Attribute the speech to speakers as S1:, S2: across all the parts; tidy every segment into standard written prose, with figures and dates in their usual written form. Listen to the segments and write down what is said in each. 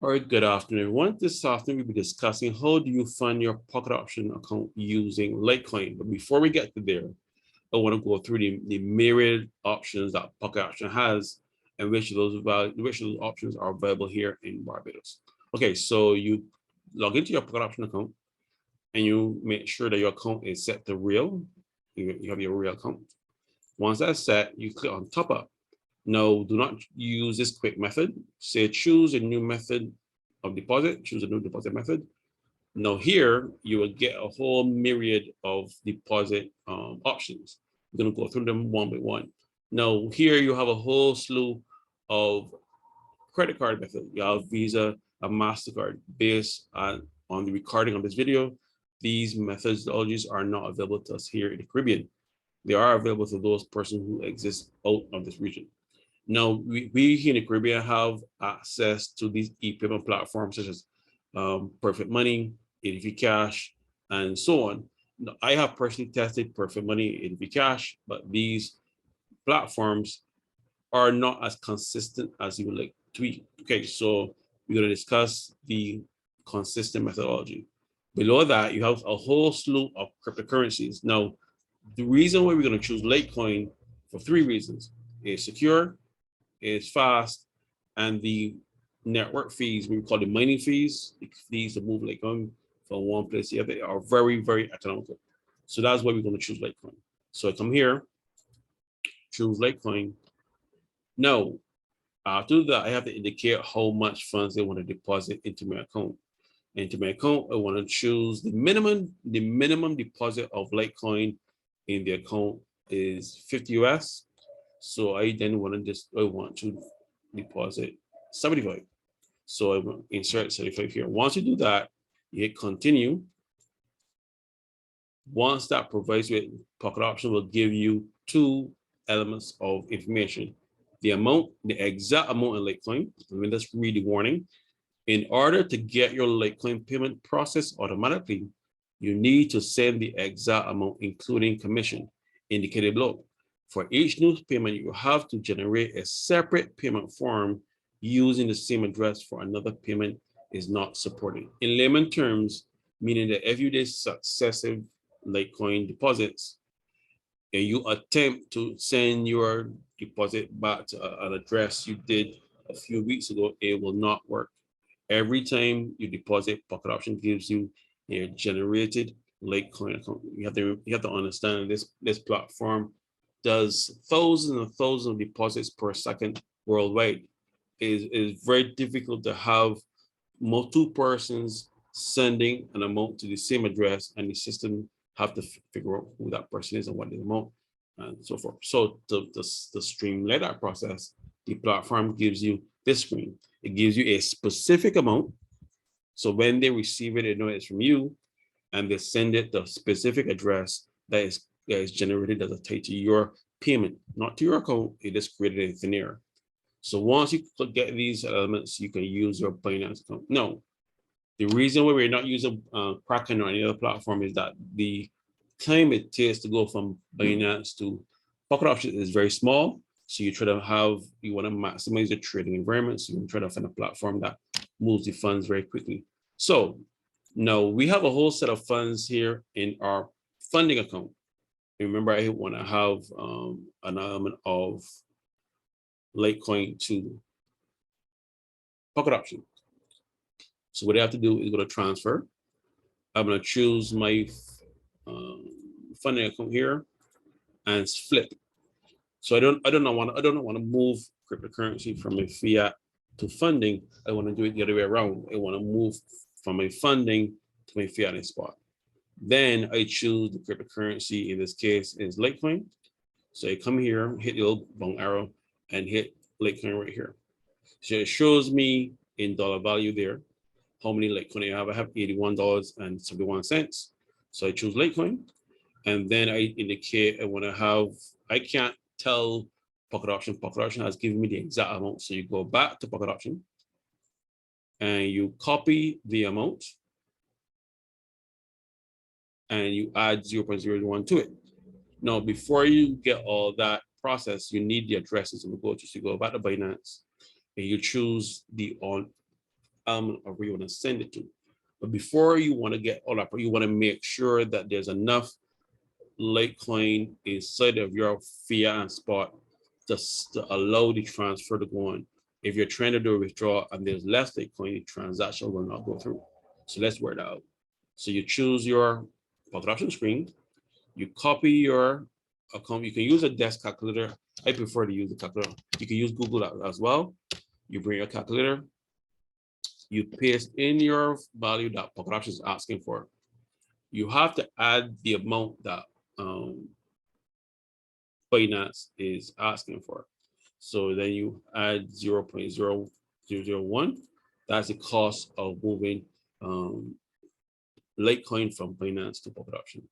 S1: All right, good afternoon, everyone. This afternoon, we'll be discussing how do you fund your pocket option account using Litecoin. But before we get to there, I want to go through the myriad options that pocket option has and which of those options are available here in Barbados. Okay, so you log into your pocket option account and you make sure that your account is set to real. You have your real account. Once that's set, you click on top up. No, do not use this quick method. Say choose a new method of deposit, choose a new deposit method. Now here, you will get a whole myriad of deposit options. I'm gonna go through them one by one. Now here you have a whole slew of credit card methods. You have Visa and MasterCard. Based on the recording of this video, these methodologies are not available to us here in the Caribbean. They are available to those persons who exist out of this region. Now, we here in the Caribbean have access to these e-payment platforms such as Perfect Money, ADV Cash, and so on. Now, I have personally tested Perfect Money, ADV Cash, but these platforms are not as consistent as you would like to be. Okay, so we're going to discuss the consistent methodology. Below that, you have a whole slew of cryptocurrencies. Now, the reason why we're going to choose Litecoin for 3 reasons: it's secure, it's fast, and the network fees, we call the mining fees, the fees to move Litecoin from one place to the other, are very, very economical. So that's why we're going to choose Litecoin. So I come here, choose Litecoin. Now, after that, I have to indicate how much funds they want to deposit into my account. Into my account, I want to choose the minimum deposit of Litecoin in the account is 50 US. So I then want to deposit 75. So I will insert 75 here. Once you do that, you hit continue. Once that provides with pocket option will give you 2 elements of information: the amount, the exact amount in Litecoin. Let me just read the warning. In order to get your Litecoin payment processed automatically, you need to send the exact amount, including commission, indicated below. For each new payment, you have to generate a separate payment form using the same address for another payment is not supported. In layman terms, meaning that if you did successive Litecoin deposits and you attempt to send your deposit back to an address you did a few weeks ago, it will not work. Every time you deposit, pocket option gives you a generated Litecoin account. You have to understand this platform does thousands and thousands of deposits per second worldwide. It is very difficult to have multiple persons sending an amount to the same address, and the system have to figure out who that person is and what the amount and so forth. So to streamline that process, the platform gives you this screen. It gives you a specific amount. So when they receive it, they know it's from you, and they send it to a specific address that is generated as a tied to your payment, not to your account. It is created in thin air. So once you get these elements, you can use your Binance account. No, the reason why we're not using Kraken or any other platform is that the time it takes to go from Binance to pocket option is very small. So you want to maximize the trading environment. So you try to find a platform that moves the funds very quickly. So now we have a whole set of funds here in our funding account. Remember, I want to have an element of Litecoin to pocket option. So what I have to do is go to transfer. I'm going to choose my funding account here and flip. So I don't want to move cryptocurrency from a fiat to funding. I want to do it the other way around. I want to move from my funding to my fiat and spot. Then I choose the cryptocurrency. In this case, is Litecoin. So I come here, hit the little long arrow, and hit Litecoin right here. So it shows me in dollar value there how many Litecoin I have. I have $81.71. So I choose Litecoin, and then I indicate I want to have. I can't tell pocket option. Pocket option has given me the exact amount. So you go back to pocket option, and you copy the amount, and you add 0.01 to it. Now, before you get all that process, you need the addresses. So you go back to Binance, and you choose the element of where you want to send it to. But before you want to get all up, you want to make sure that there's enough Litecoin inside of your fiat and spot to allow the transfer to go on. If you're trying to do a withdrawal and there's less Litecoin, the transaction will not go through. So let's work that out. So you choose your pocket option screen, you copy your account. You can use a desk calculator. I prefer to use the calculator. You can use Google as well. You bring your calculator, you paste in your value that pocket option is asking for. You have to add the amount that Binance is asking for. So then you add 0.0001. That's the cost of moving Litecoin from Binance to pocket option.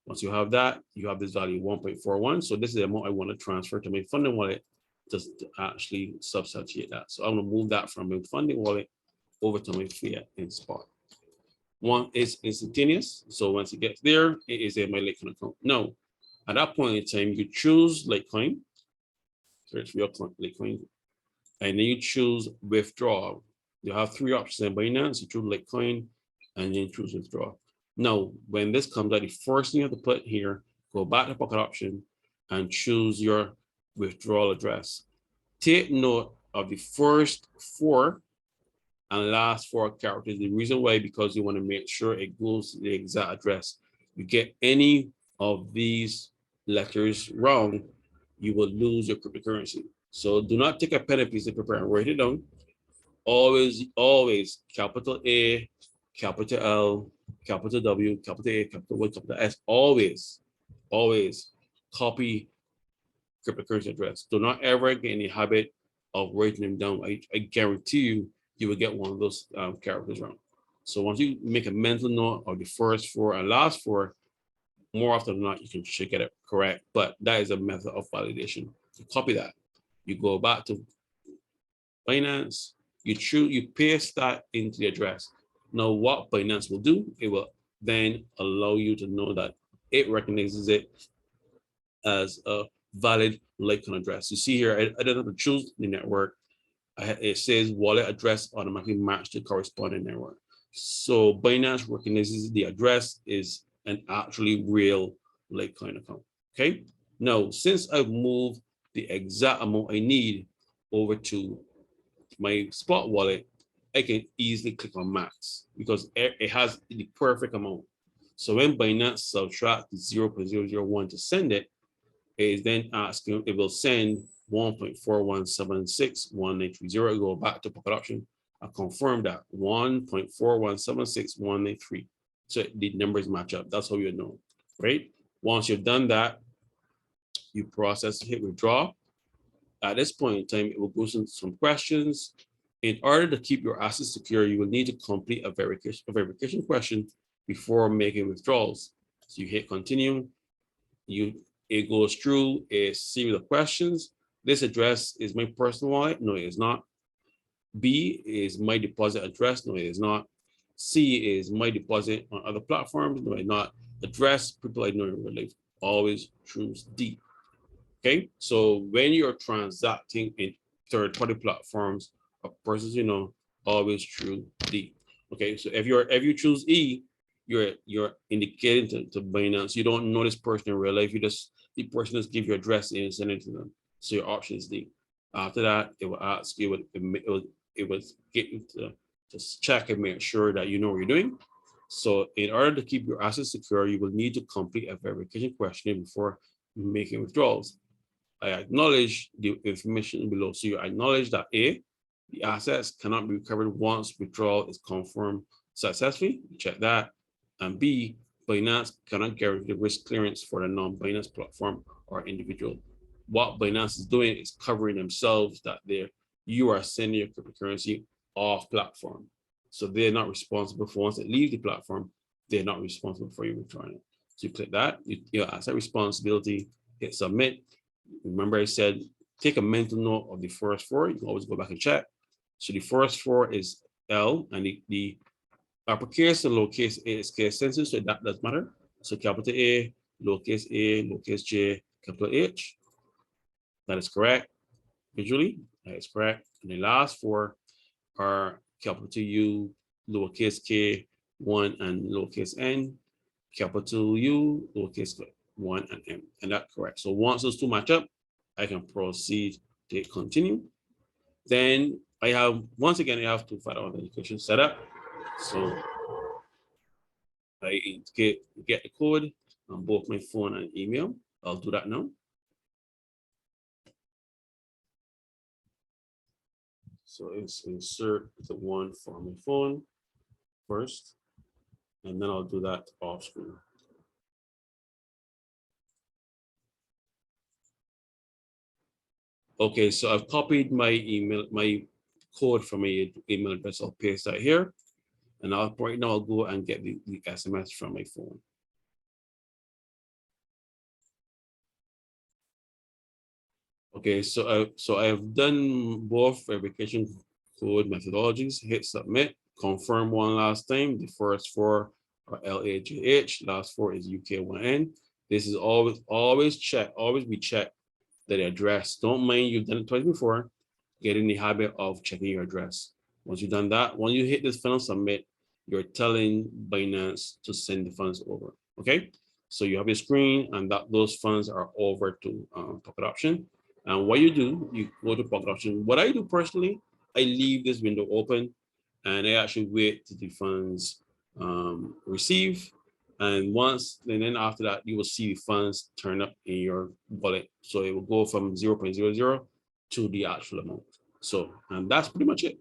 S1: Once you have that, you have this value 1.41. So this is the amount I want to transfer to my funding wallet just to actually substantiate that. So I'm going to move that from my funding wallet over to my fiat in spot. One is instantaneous. So once it gets there, it is in my Litecoin account. Now, at that point in time, you choose Litecoin, search for your Litecoin, and then you choose withdraw. You have three options in Binance. You choose Litecoin, and then choose withdraw. Now, when this comes out, the first thing you have to put here, go back to pocket option and choose your withdrawal address. Take note of the first 4 and last 4 characters. The reason why, because you want to make sure it goes to the exact address. You get any of these letters wrong, you will lose your cryptocurrency. So do not take a pen and piece of paper and write it down. Always capital A, capital L, capital W, capital A, capital Y, capital S. Always copy cryptocurrency address. Do not ever get in the habit of writing them down. I guarantee you will get one of those characters wrong. So once you make a mental note of the first 4 and last 4, more often than not, you should get it correct. But that is a method of validation. You copy that. You go back to Binance. You paste that into the address. Now, what Binance will do, it will then allow you to know that it recognizes it as a valid Litecoin address. You see here, I don't have to choose the network. It says wallet address automatically matched to corresponding network. So Binance recognizes the address is an actually real Litecoin account. Okay. Now, since I've moved the exact amount I need over to my spot wallet, I can easily click on max because it has the perfect amount. So when Binance subtracts 0.001 to send it, it is then asking, it will send 1.41761930. Go back to pocket option. I confirm that 1.41761930. So the numbers match up. That's how you know, right? Once you've done that, you process, hit withdraw. At this point in time, it will go through some questions. In order to keep your assets secure, you will need to complete a verification question before making withdrawals. So you hit continue. It goes through a series of questions. This address is my personal wallet. No, it is not. B is my deposit address. No, it is not. C is my deposit on other platforms. No, it's not. Address people I know in real life. Always choose D. Okay, so when you're transacting in third-party platforms or persons, always choose D. Okay, so if you choose E, you're indicating to Binance you don't know this person in real life. The person just give your address and send it to them. So your option is D. After that, it will ask you, it will get you to just check and make sure that you know what you're doing. So in order to keep your assets secure, you will need to complete a verification questionnaire before making withdrawals. I acknowledge the information below. So you acknowledge that A, the assets cannot be recovered once withdrawal is confirmed successfully. Check that. And B, Binance cannot guarantee the risk clearance for the non-Binance platform or individual. What Binance is doing is covering themselves that you are sending your cryptocurrency off platform. So they're not responsible for once it leaves the platform, they're not responsible for you withdrawing it. So you click that, your asset responsibility, hit submit. Remember I said, take a mental note of the first 4. You can always go back and check. So the first 4 is L, and the uppercase and lowercase a is case sensitive, so that doesn't matter. So capital A, lowercase J, capital H. That is correct. Visually, that is correct. And the last 4 are capital U, lowercase k, 1 and lowercase n, capital U, lowercase 1 and m, and that's correct. So once those two match up, I can proceed to hit continue. Then I have, once again, I have two-factor authentication set up. So I get the code on both my phone and email. I'll do that now. So it's insert the one for my phone first, and then I'll do that off screen. Okay, so I've copied my email, my code from my email address. I'll paste that here, and right now I'll go and get the SMS from my phone. Okay, so I've done both verification code methodologies. Hit submit. Confirm one last time. The first four are LAJH. Last four is UK1N. This is always check. Always be checked that the address. Don't mind you've done it twice before. Get in the habit of checking your address. Once you've done that, when you hit this final submit, you're telling Binance to send the funds over. Okay, so you have your screen, and that those funds are over to Pocket Option. And what you do, you go to Pocket Option. What I do personally, I leave this window open, and I actually wait till the funds receive. And then after that, you will see the funds turn up in your wallet. So it will go from 0.00 to the actual amount. So, and that's pretty much it.